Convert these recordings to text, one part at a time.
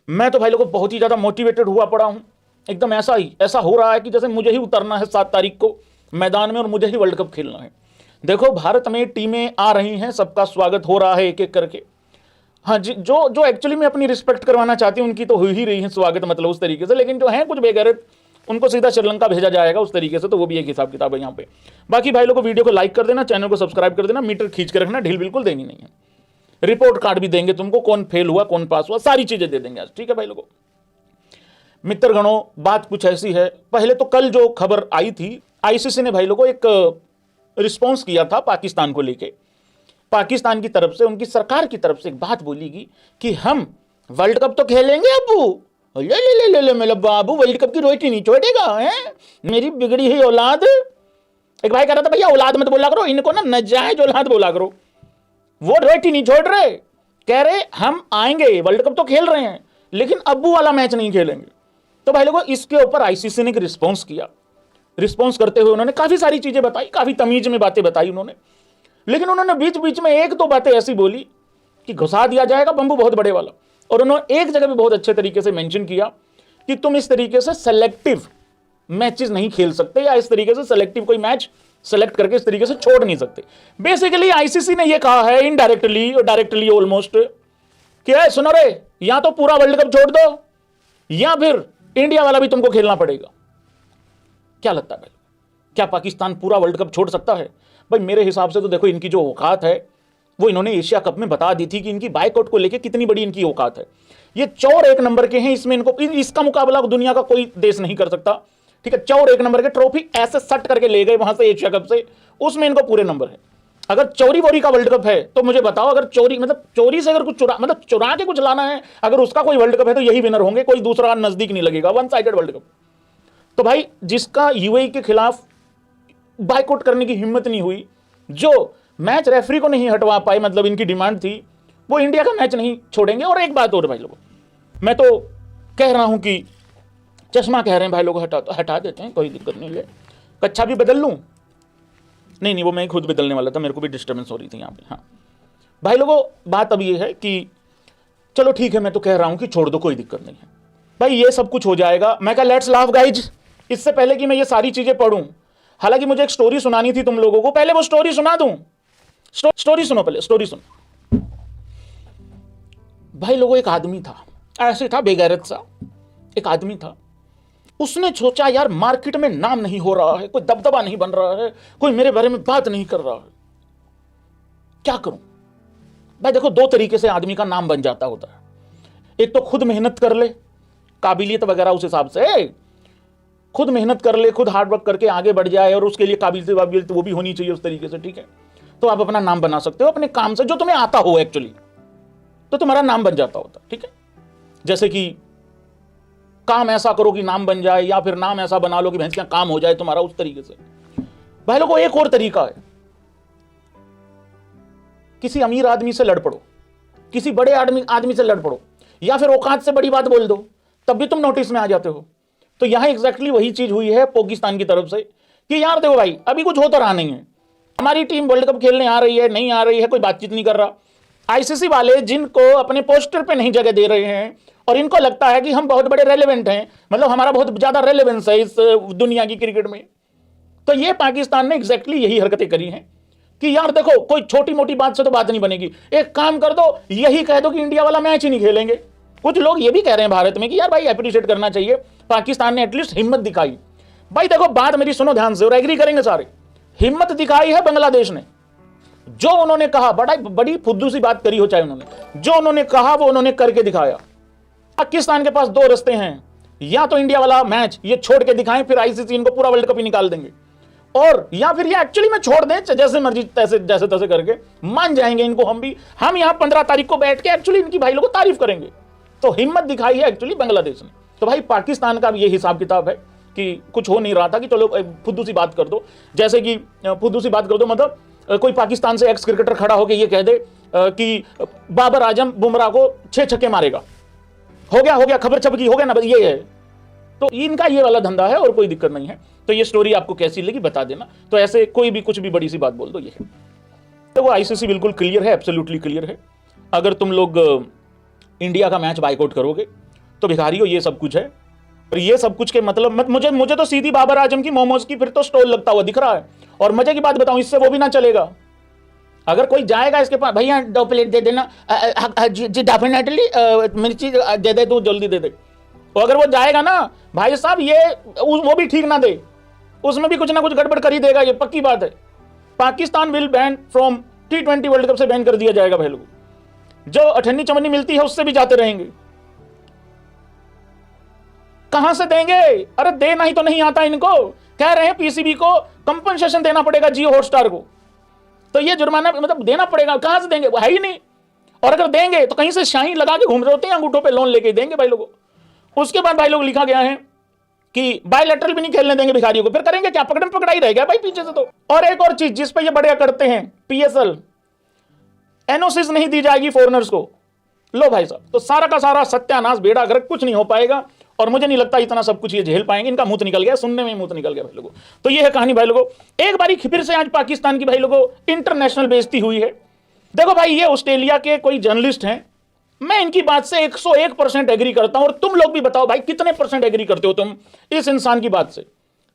मैं तो भाई लोगों बहुत ही ज़्यादा मोटिवेटेड हुआ पड़ा हूँ, एकदम ऐसा हो रहा है कि जैसे मुझे ही उतरना है 7 तारीख को मैदान में और मुझे ही वर्ल्ड कप खेलना है। देखो भारत में टीमें आ रही हैं, सबका स्वागत हो रहा है एक एक करके। हाँ जी, जो जो एक्चुअली में अपनी रिस्पेक्ट करवाना चाहती हूँ उनकी तो हो ही रही है स्वागत, मतलब उस तरीके से। लेकिन जो है कुछ बेगैरत, उनको सीधा श्रीलंका भेजा जाएगा उस तरीके से, तो वो भी एक हिसाब किताब है यहाँ पे। बाकी भाई लोगों को वीडियो को लाइक कर देना, चैनल को सब्सक्राइब कर देना, मीटर खींच के रखना, ढील बिल्कुल देनी नहीं है। रिपोर्ट कार्ड भी देंगे तुमको, कौन फेल हुआ कौन पास हुआ, सारी चीजें दे देंगे आज, ठीक है भाई लोगों। मित्रगणों, बात कुछ ऐसी है, पहले तो कल जो खबर आई थी, आईसीसी ने भाई लोगों एक रिस्पॉन्स किया था पाकिस्तान को लेके। पाकिस्तान की तरफ से, उनकी सरकार की तरफ से एक बात बोलीगी कि हम वर्ल्ड कप तो खेलेंगे अबू, ले ले ले ले ले मेरा बाबू, वर्ल्ड कप की रोटी नहीं छोड़ेगा है मेरी बिगड़ी हुई औलाद। एक भाई कह रहा था भैया औलाद मत बोला करो, इनको ना नाजायज औलाद बोला करो। वो रोटी नहीं छोड़ रहे, कह रहे हम आएंगे, वर्ल्ड कप तो खेल रहे हैं लेकिन अब्बू वाला मैच नहीं खेलेंगे। तो भाई लोगों इसके ऊपर आईसीसी ने एक रिस्पॉन्स किया। रिस्पॉन्स करते हुए उन्होंने काफी सारी चीजें बताई, काफी तमीज में बातें बताई उन्होंने। लेकिन उन्होंने बीच बीच में एक दो बातें ऐसी बोली कि घुसा दिया जाएगा बंबू बहुत बड़े वाला। और उन्होंने एक जगह पे बहुत अच्छे तरीके से मेंशन किया कि तुम इस तरीके से सेलेक्टिव मैचेस नहीं खेल सकते, या इस तरीके से सेलेक्टिव कोई मैच सेलेक्ट करके इस तरीके से छोड़ नहीं सकते। बेसिकली आईसीसी ने यह कहा है इनडायरेक्टली और डायरेक्टली ऑलमोस्ट कि सुनो रे, या तो पूरा वर्ल्ड कप छोड़ दो या फिर इंडिया वाला भी तुमको खेलना पड़ेगा। क्या लगता है भाई, क्या पाकिस्तान पूरा वर्ल्ड कप छोड़ सकता है? भाई मेरे हिसाब से तो देखो, इनकी जो औकात है वो इन्होंने एशिया कप में बता दी थी कि इनकी बाइकआउट को लेकर कितनी बड़ी इनकी औकात है। ये चौर एक नंबर के हैं, इसमें इनको इसका मुकाबला दुनिया का कोई देश नहीं कर सकता, ठीक है। चौर एक नंबर के, ट्रॉफी ऐसे सट करके ले गए वहां से एशिया कप से, उसमें इनको पूरे नंबर है। अगर चोरी बोरी का वर्ल्ड कप है तो मुझे बताओ, अगर चोरी मतलब चोरी से अगर कुछ चुरा के कुछ लाना है, अगर उसका कोई वर्ल्ड कप है तो यही विनर होंगे, कोई दूसरा नजदीक नहीं लगेगा, वन साइडेड वर्ल्ड कप। तो भाई जिसका यूएई के खिलाफ बाइकआउट करने की हिम्मत नहीं हुई, जो मैच रेफरी को नहीं हटवा पाए, मतलब इनकी डिमांड थी, वो इंडिया का मैच नहीं छोड़ेंगे। और एक बात और भाई लोगों, मैं तो कह रहा हूं कि चश्मा कह रहे हैं भाई लोग हटा देते हैं, कोई दिक्कत नहीं है। कच्छा भी बदल लूं? नहीं, वो मैं खुद बदलने वाला था, मेरे को भी डिस्टर्बेंस हो रही थी यहाँ पे। हाँ भाई लोगों, बात अब ये है कि चलो ठीक है, मैं तो कह रहा हूं कि छोड़ दो, कोई दिक्कत नहीं है भाई, ये सब कुछ हो जाएगा। मैं कहा लेट्स लाफ गाइज। इससे पहले कि मैं ये सारी चीजें पढ़ूं, हालांकि मुझे एक स्टोरी सुनानी थी तुम लोगों को, पहले वो स्टोरी सुना दूं। स्टोरी सुनो, पहले स्टोरी सुनो भाई लोगों। एक आदमी था, ऐसे था बेगैरत सा एक आदमी था। उसने सोचा यार मार्केट में नाम नहीं हो रहा है, कोई दबदबा नहीं बन रहा है, कोई मेरे बारे में बात नहीं कर रहा है, क्या करूं भाई। देखो दो तरीके से आदमी का नाम बन जाता होता है। एक तो खुद मेहनत कर ले, काबिलियत वगैरह उस हिसाब से खुद मेहनत कर ले, खुद हार्डवर्क करके आगे बढ़ जाए, और उसके लिए काबिलियत वो भी होनी चाहिए उस तरीके से, ठीक है। तो आप अपना नाम बना सकते हो अपने काम से, जो तुम्हें आता हो एक्चुअली, तो तुम्हारा नाम बन जाता होता, ठीक है। जैसे कि काम ऐसा करो कि नाम बन जाए, या फिर नाम ऐसा बना लो कि भैंस का काम हो जाए तुम्हारा, उस तरीके से। भाई लोगों एक और तरीका है, किसी अमीर आदमी से लड़ पड़ो, किसी बड़े आदमी से लड़ पड़ो, या फिर औकात से बड़ी बात बोल दो, तब भी तुम नोटिस में आ जाते हो। तो यहां एग्जैक्टली वही चीज हुई है पाकिस्तान की तरफ से कि यार देखो भाई, अभी कुछ हो तो रहा नहीं है, हमारी टीम वर्ल्ड कप खेलने आ रही है नहीं आ रही है, कोई बातचीत नहीं कर रहा। आईसीसी वाले जिनको अपने पोस्टर पे नहीं जगह दे रहे हैं, और इनको लगता है कि हम बहुत बड़े रेलेवेंट हैं, मतलब हमारा बहुत ज्यादा रेलेवेंस है इस दुनिया की क्रिकेट में, तो ये पाकिस्तान ने एग्जैक्टली यही हरकतें करी हैं कि यार देखो कोई छोटी मोटी बात से तो बात नहीं बनेगी, एक काम कर दो, यही कह दो कि इंडिया वाला मैच ही नहीं खेलेंगे। कुछ लोग ये भी कह रहे हैं भारत में कि यार भाई अप्रिशिएट करना चाहिए, पाकिस्तान ने एटलीस्ट हिम्मत दिखाई। भाई देखो बात मेरी सुनो ध्यान से, और एग्री करेंगे सारे, हिम्मत दिखाई है बांग्लादेश ने। जो उन्होंने कहा, बड़ी फुद्दू सी बात करी हो चाहे उन्होंने, जो उन्होंने कहा वो उन्होंने करके दिखाया। पाकिस्तान के पास दो रास्ते हैं, या तो इंडिया वाला मैच ये छोड़ के दिखाएं, फिर आईसीसी इनको पूरा वर्ल्ड कप ही निकाल देंगे, और या फिर ये एक्चुअली में छोड़ दें, जैसे मर्जी जैसे तैसे करके मान जाएंगे इनको। हम यहाँ 15 तारीख को बैठ के एक्चुअली इनकी भाई लोगों को तारीफ करेंगे। तो हिम्मत दिखाई है एक्चुअली बांग्लादेश ने। तो भाई पाकिस्तान का भी ये हिसाब किताब है कि कुछ हो नहीं रहा था कि चलो फुद्दू सी बात कर दो, जैसे कि फुद्दू सी बात कर दो, मतलब कोई पाकिस्तान से एक्स क्रिकेटर खड़ा होकर ये कह दे कि बाबर आजम बुमराह को 6 छक्के मारेगा, हो गया खबर छप गई, हो गया ना, ये है। तो इनका ये वाला धंधा है, और कोई दिक्कत नहीं है। तो ये स्टोरी आपको कैसी लगी बता देना। तो ऐसे कोई भी कुछ भी बड़ी सी बात बोल दो, ये है। तो वो आईसीसी बिल्कुल क्लियर है, एब्सोल्युटली क्लियर है। अगर तुम लोग इंडिया का मैच बाइकआउट करोगे तो भिखारियों ये सब कुछ है। और ये सब कुछ के मतलब मत मुझे तो सीधी बाबर आजम की मोमोज की फिर तो स्टॉल लगता हुआ दिख रहा है। और मजे की बात बताऊं, इससे वो भी ना चलेगा। अगर कोई जाएगा इसके पास, भैया 2 प्लेट दे देना, जी डेफिनेटली मिर्ची दे दे, तू जल्दी दे दे। तो अगर वो जाएगा ना भाई साहब, ये वो भी ठीक ना दे, उसमें भी कुछ ना कुछ गड़बड़ कर ही देगा, ये पक्की बात है। Pakistan will ban from T20 world cup से बैन कर दिया जाएगा भाई लोग। जो अठन्नी चवन्नी मिलती है उससे भी जाते रहेंगे। कहां से देंगे? अरे देना ही तो नहीं आता इनको। कह रहे हैं पीसीबी को कंपनसेशन देना पड़ेगा, जियो हॉटस्टार को, तो ये जुर्माना मतलब देना पड़ेगा। कहां से देंगे? वो है ही नहीं। और अगर देंगे तो कहीं से शाही लगा के घूम रहे होते हैं अंगूठों पे, लोन लेके देंगे भाई लोगों। उसके बाद भाई लोग लिखा गया है कि बायलैटरल भी नहीं खेलने देंगे भिखारियों को। फिर करेंगे क्या? पकड़म पकड़ाई रह गया भाई पीछे से तो। और एक और चीज जिस पे ये बढ़िया करते हैं, PSL एनओसीज नहीं दी जाएगी फॉरेनर्स को। लो भाई साहब, तो सारा का सारा सत्यानाश, बेड़ा गर्क, कुछ नहीं हो पाएगा। और मुझे नहीं लगता इतना सब कुछ ये झेल पाएंगे। इनका मुंह निकल गया, सुनने में मुंह निकल गया भाई लोगों। तो ये है कहानी भाई लोगों। एक बारी फिर से आज पाकिस्तान की भाई लोगों इंटरनेशनल बेइज्जती हुई है। देखो भाई, ये ऑस्ट्रेलिया के कोई जर्नलिस्ट हैं, मैं इनकी बात से 101% एग्री करता हूं। और तुम लोग भी बताओ भाई कितने % एग्री करते हो तुम इस इंसान की बात से।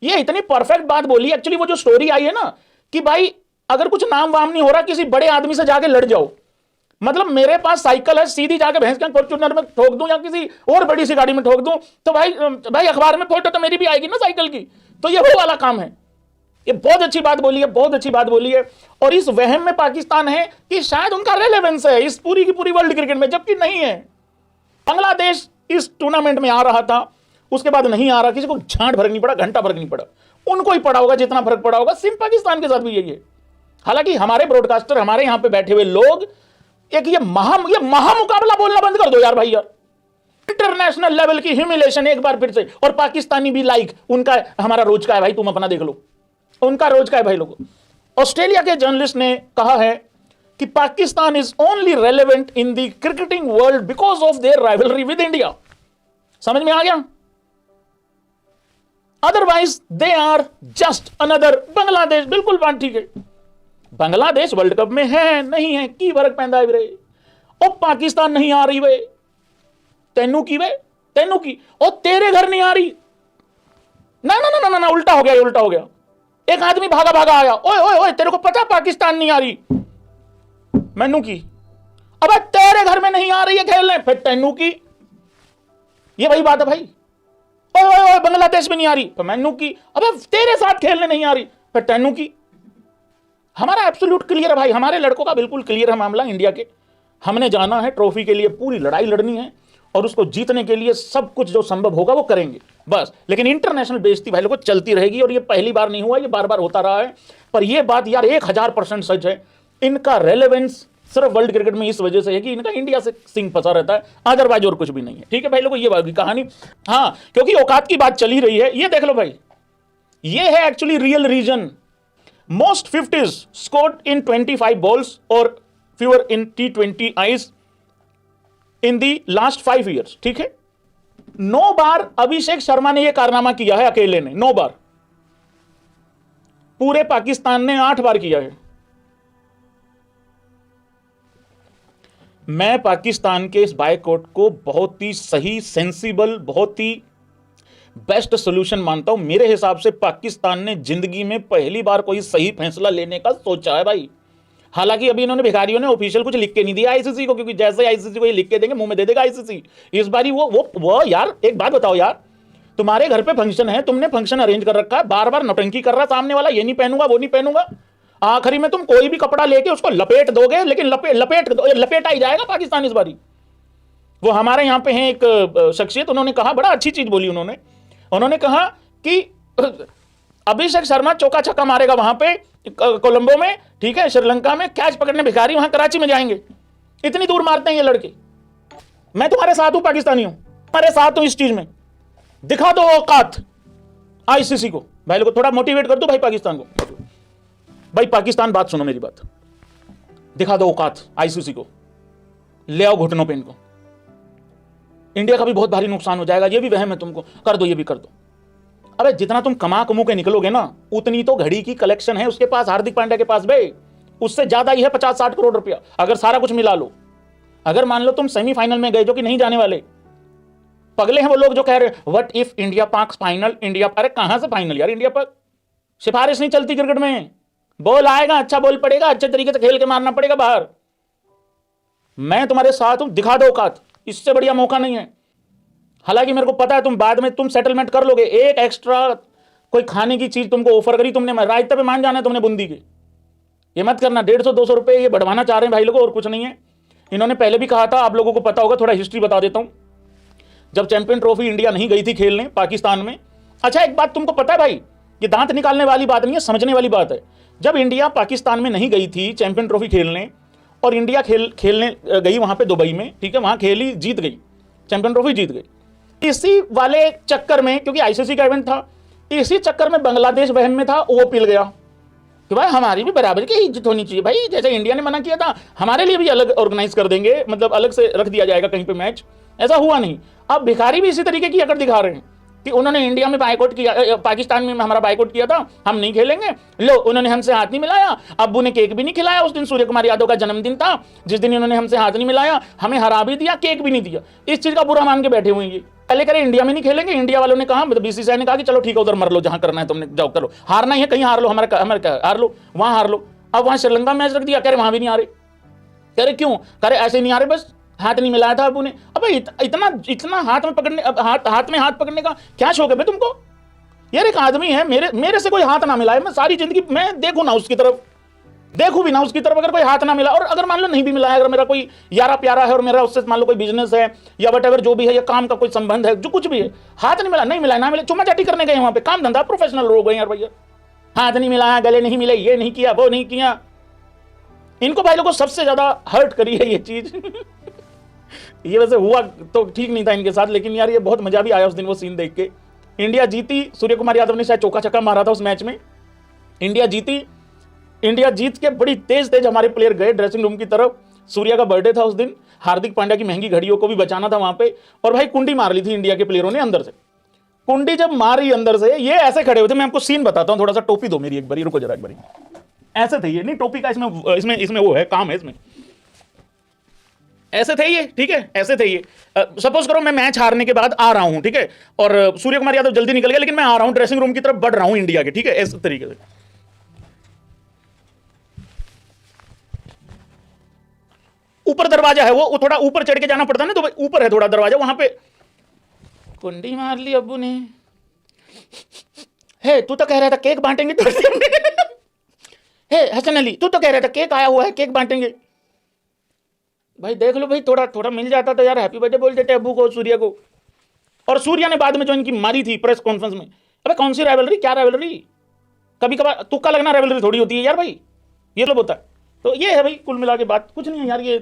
ये इतनी परफेक्ट बात बोली। एक्चुअली वो जो स्टोरी आई है ना कि भाई अगर कुछ नाम वाम नहीं हो रहा, किसी बड़े आदमी से जाके लड़ जाओ। मतलब मेरे पास साइकिल है, सीधी जाके भैंस के फॉर्च्यूनर में ठोक दूं या किसी और बड़ी सी गाड़ी में ठोक दूं, तो भाई अखबार में फोटो तो मेरी भी आएगी ना साइकिल की। तो ये वो वाला काम है। ये बहुत अच्छी बात बोली है, बहुत अच्छी बात बोली है। और इस वहम में पाकिस्तान है कि शायद उनका रेलेवेंस है इस पूरी की पूरी वर्ल्ड क्रिकेट में, जबकि नहीं है। बांग्लादेश इस टूर्नामेंट में आ रहा था, उसके बाद नहीं आ रहा, किसी को झांट फर्क नहीं पड़ा, घंटा फर्क नहीं पड़ा। उनको ही पड़ा होगा जितना फर्क पड़ा होगा। सिर्फ पाकिस्तान के साथ भी यही है। हालांकि हमारे ब्रॉडकास्टर, हमारे यहां पे बैठे हुए लोग एक ये महामुकाबला बोलना बंद कर दो यार भाई यार। इंटरनेशनल लेवल की ह्यूमिलेशन एक बार फिर से। और पाकिस्तानी भी लाइक उनका, हमारा रोज का है भाई, तुम अपना देख लो, उनका रोज का है भाई लोगों। ऑस्ट्रेलिया के जर्नलिस्ट ने कहा है कि Pakistan is only relevant in the cricketing world because of their rivalry with India. समझ में आ गया? Otherwise they are just another Bangladesh. बिल्कुल बात ठीक है। बांग्लादेश वर्ल्ड कप में है नहीं है की फर्क पैंदा है रे। और पाकिस्तान नहीं आ रही वे, तेनू की वे, तेनू की। और तेरे घर नहीं आ रही। ना ना ना ना ना, उल्टा हो गया, उल्टा हो गया। एक आदमी भागा भागा आया, ओए ओए ओए तेरे को पता पाकिस्तान नहीं आ रही, मैनू की। अबे तेरे घर में नहीं आ रही है खेलने, फिर तेनू की। ये वही बात है भाई। ओए ओए ओए बांग्लादेश में नहीं आ रही, तो मैनू की। अबे तेरे साथ खेलने नहीं आ रही, फिर तेनू की। हमारा एब्सोल्यूट क्लियर है भाई, हमारे लड़कों का बिल्कुल क्लियर है मामला इंडिया के। हमने जाना है, ट्रॉफी के लिए पूरी लड़ाई लड़नी है और उसको जीतने के लिए सब कुछ जो संभव होगा वो करेंगे बस। लेकिन इंटरनेशनल बेइज्जती भाई लोगों चलती रहेगी। और ये पहली बार नहीं हुआ, ये बार बार होता रहा है। पर ये बात यार 1000% सच है। इनका रेलेवेंस सिर्फ वर्ल्ड क्रिकेट में इस वजह से है कि इनका इंडिया से सिंह फंसा रहता है, अदरवाइज और कुछ भी नहीं है। ठीक है भाई लोगों, ये बात की कहानी। हाँ, क्योंकि औकात की बात चली रही है, ये देख लो भाई, ये है actually real reason. Most 50s scored in 25 balls और fewer in T20 ice in the last 5 years। ठीक है, 9 बार अभिषेक शर्मा ने यह कारनामा किया है अकेले ने, 9 बार। पूरे पाकिस्तान ने 8 बार किया है। मैं पाकिस्तान के इस बायकॉट को बहुत ही सही, सेंसिबल, बहुत ही बेस्ट सोल्यूशन मानता हूं। मेरे हिसाब से पाकिस्तान ने जिंदगी में पहली बार कोई सही फैसला लेने का सोचा है भाई। हालांकि अभी इन्होंने भिखारियों ने ऑफिशियल कुछ लिख के नहीं दिया आईसीसी को, क्योंकि जैसे आईसीसी को ये लिख के देंगे मुंह में दे देगा आईसीसी। इस बारी वो यार एक बात बताओ यार, तुम्हारे घर पे फंक्शन है, तुमने फंक्शन अरेंज कर रखा है, बार बार नौटंकी कर रहा सामने वाला, ये नहीं पहनूंगा वो नहीं पहनूंगा। आखिरी में तुम कोई भी कपड़ा लेके उसको लपेट दोगे, लेकिन लपेटा ही जाएगा पाकिस्तान इस बारी। वो हमारे यहाँ पे हैं एक शख्सियत, उन्होंने कहा, बड़ा अच्छी चीज बोली उन्होंने कहा कि अभिषेक शर्मा चौका छक्का मारेगा वहां पे कोलंबो में, ठीक है, श्रीलंका में, कैच पकड़ने भिखारी वहां कराची में जाएंगे। इतनी दूर मारते हैं ये लड़के। मैं तुम्हारे साथ हूं, पाकिस्तानी हूं, तुम्हारे साथ हूं इस चीज में। दिखा दो औकात आईसीसी को भाई लोग, थोड़ा मोटिवेट कर दो भाई पाकिस्तान को। भाई पाकिस्तान बात सुनो मेरी बात, दिखा दो औकात आईसीसी को, ले आओ घुटनों पे इनको। इंडिया का भी बहुत भारी नुकसान हो जाएगा, ये भी वहम है तुमको, कर दो ये भी कर दो। अबे जितना तुम कमा के निकलोगे ना, उतनी तो घड़ी की कलेक्शन है उसके पास, हार्दिक पांड्या के पास भाई, उससे ज्यादा ही है 50-60 करोड़ रुपया, अगर सारा कुछ मिला लो। अगर मान लो तुम सेमीफाइनल में गए जो कि नहीं जाने वाले, पगले हैं वो लोग जो कह रहे हैं व्हाट इफ इंडिया पाक फाइनल, इंडिया, अरे कहां से फाइनल यार, इंडिया पाक सिफारिश नहीं चलती क्रिकेट में। बॉल आएगा, अच्छा बॉल पड़ेगा, अच्छे तरीके से खेल के मारना पड़ेगा बाहर। मैं तुम्हारे साथ हूं, दिखा दो औकात, इससे बढ़िया मौका नहीं है। हालांकि मेरे को पता है तुम बाद में तुम सेटलमेंट कर लोगे, एक एक्स्ट्रा कोई खाने की चीज तुमको ऑफर करी तुमने, रायते पे मान जाना है तुमने बूंदी के, ये मत करना। 150-200 रुपए ये बढ़वाना चाह रहे हैं भाई लोगों, और कुछ नहीं है। इन्होंने पहले भी कहा था, आप लोगों को पता होगा, थोड़ा हिस्ट्री बता देता हूं। जब चैंपियन ट्रॉफी इंडिया नहीं गई थी खेलने पाकिस्तान में, अच्छा एक बात तुमको पता है भाई, ये दांत निकालने वाली बात नहीं है, समझने वाली बात है। जब इंडिया पाकिस्तान में नहीं गई थी चैंपियन ट्रॉफी खेलने, और इंडिया खेलने गई वहां पे दुबई में, ठीक है, वहां खेली, जीत गई, चैंपियन ट्रॉफी जीत गई। इसी वाले चक्कर में, क्योंकि आईसीसी का इवेंट था, इसी चक्कर में बांग्लादेश वहम में था, वो पिल गया कि भाई हमारी भी बराबर की इज्जत होनी चाहिए भाई, जैसे इंडिया ने मना किया था हमारे लिए भी अलग ऑर्गेनाइज कर देंगे, मतलब अलग से रख दिया जाएगा कहीं पे मैच। ऐसा हुआ नहीं। अब भिखारी भी इसी तरीके की अकड़ दिखा रहे हैं कि उन्होंने इंडिया में बाइकआउट किया, पाकिस्तान में हमारा बाइकआउट किया था, हम नहीं खेलेंगे, लो उन्होंने हमसे हाथ नहीं मिलाया, अब्बू ने केक भी नहीं खिलाया, उस दिन सूर्य कुमार यादव का जन्मदिन था जिस दिन इन्होंने हमसे हाथ नहीं मिलाया, हमें हरा भी दिया, केक भी नहीं दिया, इस चीज का बुरा मान के बैठे हुए हैं। पहले करे इंडिया में नहीं खेलेंगे, इंडिया वालों ने कहा, मतलब बीसीसीआई ने कहा कि चलो ठीक है उधर मर लो, जहां करना है तुमने जाओ करो, हारना ही है कहीं हार लो, हमारा हार लो, वहां हार लो। अब वहां श्रीलंका मैच रख दिया, कह रहे वहां भी नहीं आ रहे, कह रहे क्यों, कह रहे ऐसे नहीं आ रहे, बस हाथ नहीं मिलाया था अबू ने। अबे इतना हाथ में पकड़ने, हाथ में हाथ पकड़ने का क्या शौक है भाई तुमको यार? एक आदमी है, मेरे से कोई हाथ ना मिलाए, मैं सारी जिंदगी मैं देखूं ना उसकी तरफ, देखूं भी ना उसकी तरफ, अगर कोई हाथ ना मिला, और अगर मान लो नहीं भी मिला है, अगर मेरा कोई यारा प्यारा है और मेरा उससे मान लो कोई बिजनेस है या वट जो भी है, या काम का कोई संबंध है, जो कुछ भी है, हाथ नहीं मिला, नहीं मिला, ना मिला, चुम्मा चाटी करने गए वहां पे, काम धंधा प्रोफेशनल लोग हैं यार भैया, हाथ नहीं मिलाया, गले नहीं मिले, ये नहीं किया, वो नहीं किया। इनको भाई लोगों को सबसे ज्यादा हर्ट करी है ये चीज। ये वैसे हुआ तो ठीक नहीं था इनके साथ, लेकिन यार ये बहुत मजा भी आया उस दिन वो सीन देख के। इंडिया जीती, सूर्य कुमार यादव ने शायद चौका छक्का मारा था उस मैच में, इंडिया जीती। इंडिया जीत के बड़ी तेज हमारे प्लेयर गए ड्रेसिंग रूम की तरफ। सूर्या का बर्थडे था उस दिन, हार्दिक पांड्या की महंगी घड़ियों को भी बचाना था वहां पे, और भाई कुंडी मार ली थी इंडिया के प्लेयरों ने अंदर से। कुंडी जब मारी अंदर से, ये ऐसे खड़े हुए थे, मैं आपको सीन बताता हूं, थोड़ा सा टोपी दो मेरी एक बारी, रुको जरा एक बारी। ऐसे थे ये, नहीं टोपी का इसमें वो है, काम है इसमें, ऐसे थे ये, ठीक है, ऐसे थे ये। सपोज करो मैं मैच हारने के बाद आ रहा हूं, ठीक है, और सूर्य कुमार यादव जल्दी निकल गया, लेकिन मैं आ रहा हूं ड्रेसिंग रूम की तरफ, बढ़ रहा हूं इंडिया के, ठीक है, इस तरीके से। ऊपर दरवाजा है, वो थोड़ा ऊपर चढ़ के जाना पड़ता है ना, तो ऊपर है थोड़ा दरवाजा, वहां पे कुंडी मार ली अब्बू ने। हे तू तो कह रहा था केक बांटेंगे तो हे हसन अली, तू तो कह रहा था केक आया हुआ है, केक बांटेंगे। भाई देख लो भाई, थोड़ा थोड़ा मिल जाता तो यार हैप्पी बर्थडे बोल देते अब्बू को, सूर्य को। और सूर्या ने बाद में जो इनकी मारी थी प्रेस कॉन्फ्रेंस में, अबे कौन सी राइवलरी, क्या राइवलरी, कभी कभार तुक्का लगना राइवलरी थोड़ी होती है यार भाई, ये लोग होता है। तो ये है भाई, कुल मिला के बात कुछ नहीं है यार ये।